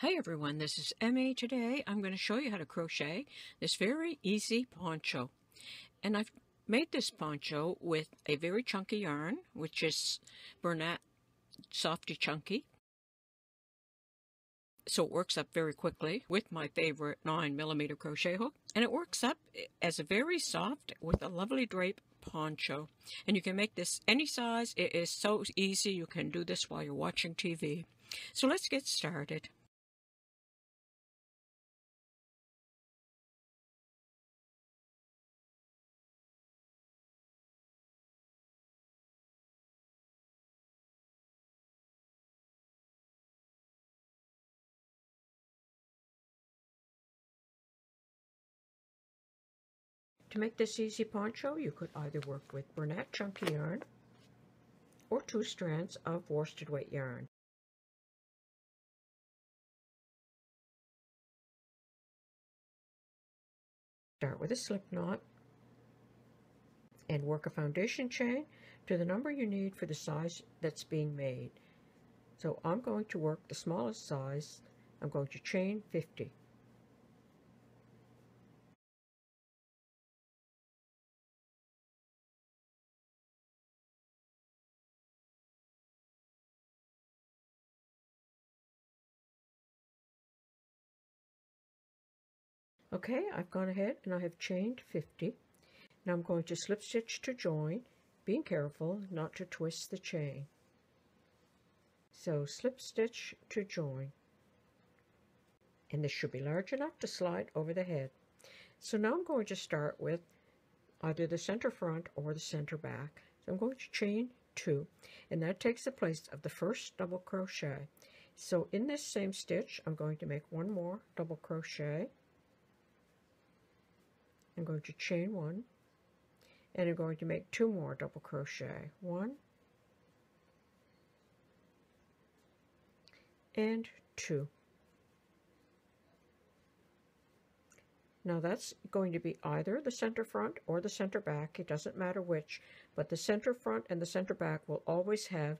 Hi everyone, this is Emmy. Today I'm going to show you how to crochet this very easy poncho. And I've made this poncho with a very chunky yarn, which is Bernat Softee Chunky. So it works up very quickly with my favorite 9mm crochet hook. And it works up as a very soft with a lovely drape poncho. And you can make this any size. It is so easy. You can do this while you're watching TV. So let's get started. To make this easy poncho, you could either work with Bernat Chunky yarn or 2 strands of worsted weight yarn. Start with a slip knot and work a foundation chain to the number you need for the size that's being made. So I'm going to work the smallest size. I'm going to chain 50. Okay, I've gone ahead and I have chained 50. Now I'm going to slip stitch to join, being careful not to twist the chain. So slip stitch to join. And this should be large enough to slide over the head. So now I'm going to start with either the center front or the center back. So I'm going to chain 2, and that takes the place of the first double crochet. So in this same stitch, I'm going to make 1 more double crochet. I'm going to chain 1, and I'm going to make 2 more double crochet. 1 and 2. Now that's going to be either the center front or the center back. It doesn't matter which, but the center front and the center back will always have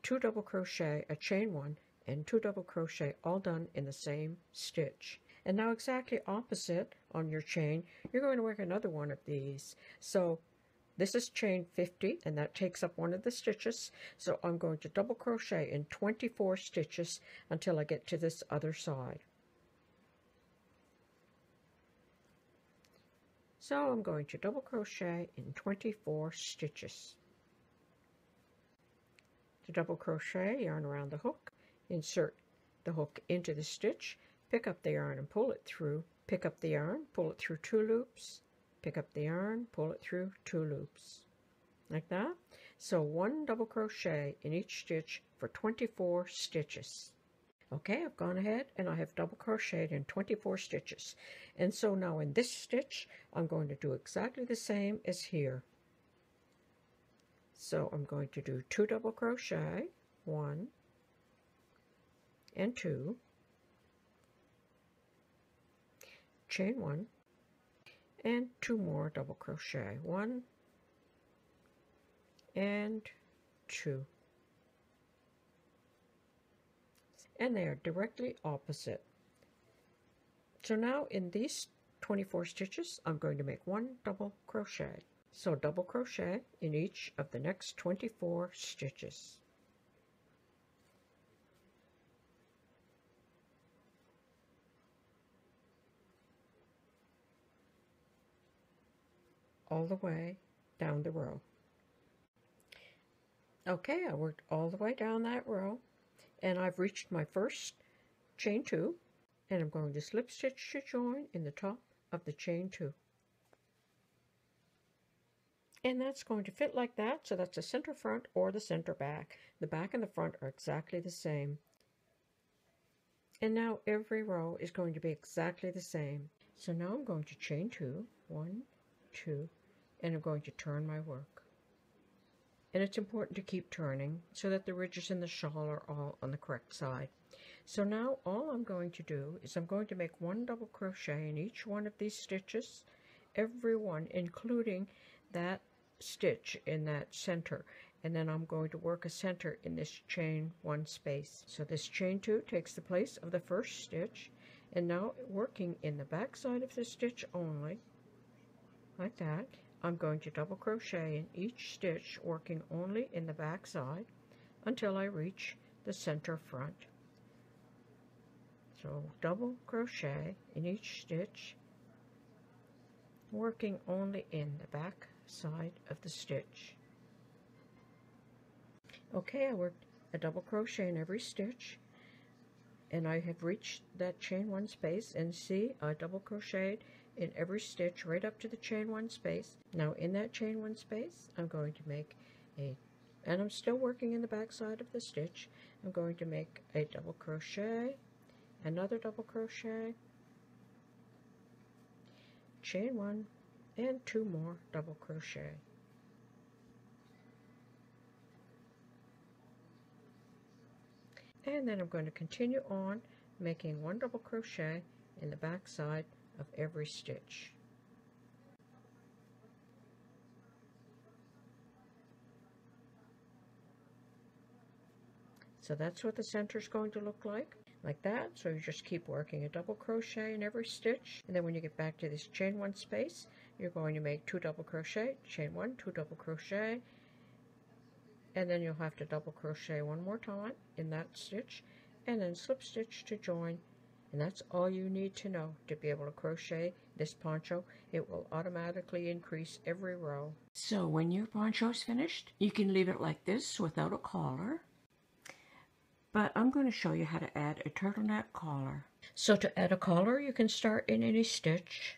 2 double crochet, a chain 1, and 2 double crochet all done in the same stitch. And now exactly opposite on your chain, you're going to work another one of these. So this is chain 50, and that takes up one of the stitches. So I'm going to double crochet in 24 stitches until I get to this other side. So I'm going to double crochet in 24 stitches. To double crochet, yarn around the hook, insert the hook into the stitch, pick up the yarn and pull it through, pick up the yarn, pull it through 2 loops, pick up the yarn, pull it through 2 loops, like that. So 1 double crochet in each stitch for 24 stitches. Okay, I've gone ahead and I have double crocheted in 24 stitches. And so now in this stitch, I'm going to do exactly the same as here. So I'm going to do 2 double crochet, 1 and 2, chain 1, and 2 more double crochet, 1 and 2. And they are directly opposite. So now in these 24 stitches, I'm going to make 1 double crochet. So double crochet in each of the next 24 stitches. All the way down the row. Okay, I worked all the way down that row, and I've reached my first chain 2, and I'm going to slip stitch to join in the top of the chain 2. And that's going to fit like that, so that's the center front or the center back. The back and the front are exactly the same. And now every row is going to be exactly the same. So now I'm going to chain 2, 1, 2, and I'm going to turn my work. And it's important to keep turning so that the ridges in the shawl are all on the correct side. So now all I'm going to do is I'm going to make 1 double crochet in each one of these stitches, every one, including that stitch in that center. and then I'm going to work a center in this chain 1 space. So this chain 2 takes the place of the first stitch, and now working in the back side of the stitch only, like that, I'm going to double crochet in each stitch, working only in the back side until I reach the center front. So double crochet in each stitch, working only in the back side of the stitch. Okay, I worked a double crochet in every stitch, and I have reached that chain 1 space, and see, I double crocheted in every stitch right up to the chain 1 space. Now in that chain 1 space, I'm going to make and I'm still working in the back side of the stitch, I'm going to make a double crochet, another double crochet, chain 1, and 2 more double crochet. And then I'm going to continue on making 1 double crochet in the back side of every stitch. So that's what the center is going to look like that. So you just keep working a double crochet in every stitch, and then when you get back to this chain 1 space, you're going to make 2 double crochet, chain 1, 2 double crochet, and then you'll have to double crochet 1 more time in that stitch, and then slip stitch to join. And that's all you need to know to be able to crochet this poncho. It will automatically increase every row. So when your poncho is finished, you can leave it like this without a collar. But I'm going to show you how to add a turtleneck collar. So to add a collar, you can start in any stitch.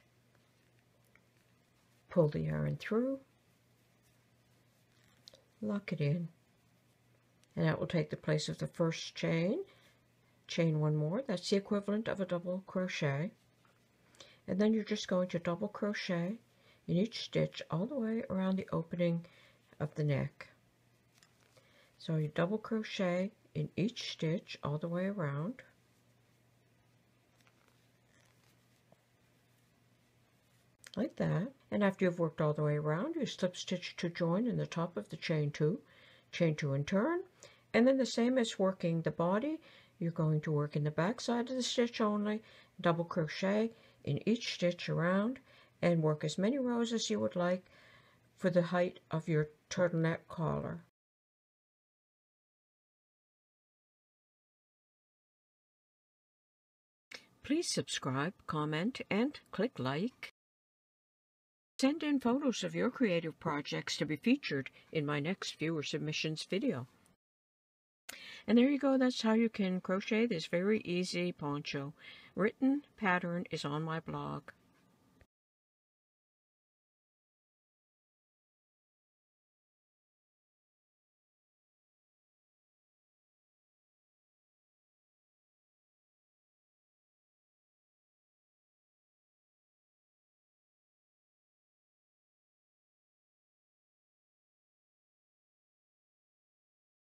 Pull the yarn through, lock it in, and that will take the place of the first chain. Chain 1 more, that's the equivalent of a double crochet, and then you're just going to double crochet in each stitch all the way around the opening of the neck. So you double crochet in each stitch all the way around, like that, and after you've worked all the way around, you slip stitch to join in the top of the chain 2 and turn, and then the same as working the body, you're going to work in the back side of the stitch only, double crochet in each stitch around, and work as many rows as you would like for the height of your turtleneck collar. Please subscribe, comment, and click like. Send in photos of your creative projects to be featured in my next viewer submissions video. And there you go, that's how you can crochet this very easy poncho. Written pattern is on my blog.